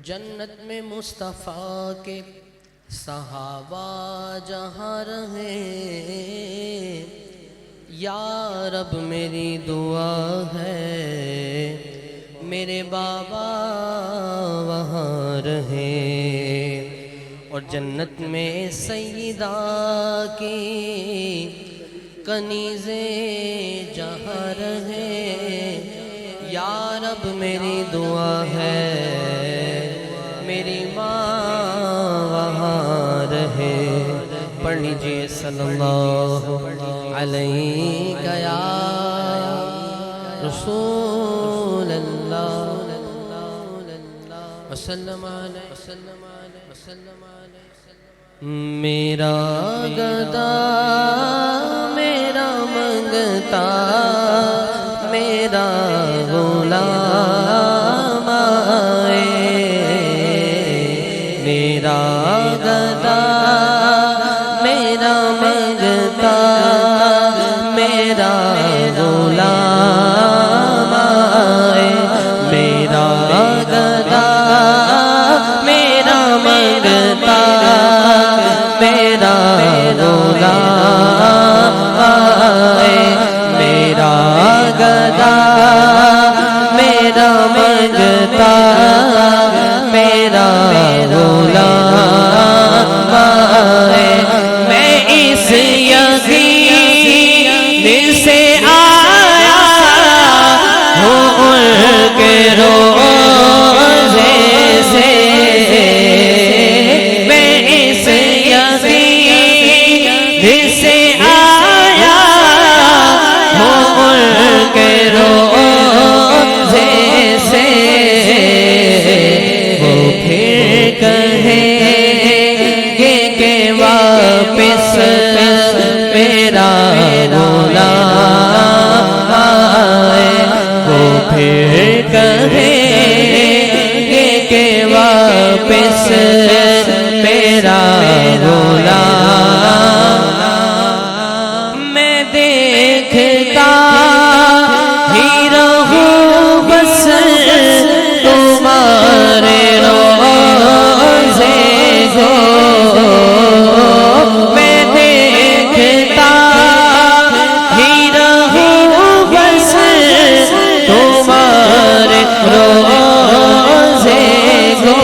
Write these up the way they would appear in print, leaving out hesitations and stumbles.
جنت میں مصطفیٰ کے صحابہ جہاں رہے، یا رب میری دعا ہے میرے بابا وہاں رہے، اور جنت میں سیدہ کی کنیزیں جہاں رہے، یا رب میری دعا ہے میری ماں وہاں رہے۔ پڑھ لیجئے صلی اللہ علیہ یا رسول اللہ وسلم علیہ وسلم علیہ۔ میرا گدا میرا منگتا میرا غلام آئے، میرا گدا میرا منگتا میرا غلام آئے، میرا گدا میرا منگتا میرا غلام آئے، میرا گدا میرا منگتا میرا غلام آئے، میں اس یقین سے آیا ہوں ان کے روزے سے، میں اس یقین سے آیا ہوں ان کے روزے سے، وہ پھر کہیں گے کہ واپس میرا غلام آئے، وہ پھر کہیں گے کہ واپس میرا غلام، میں دیکھتا ہی رہوں بس تمہارے روزے کو، میں دیکھتا ہی رہوں بس تمہارے روزے کو،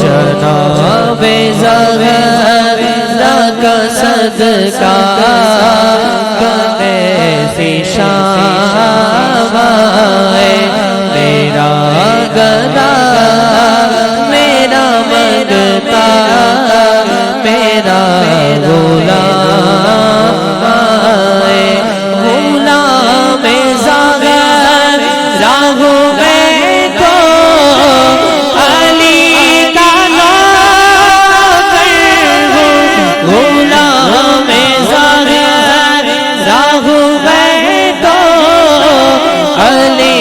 جناب زہرا کا صدقہ کیسی شام آئے، میرا گدا میرا منگتا میرا غلام آئے، غلام زہرا ہوں میں تو علی کا نوکر ہوں، غلام زہرا ہوں میں تو علی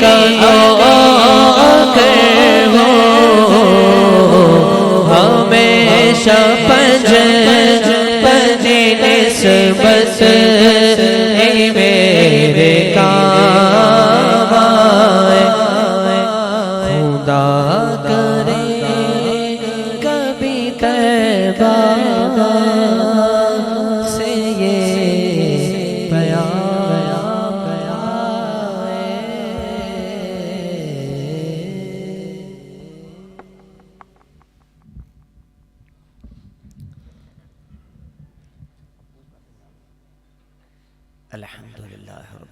کا نوکر ہوں، ہمیشہ پنج نسبت میرے کام آئے، خدا کرے کبھی طیبہ سے یہ پیام آئے۔ الحمدللہ۔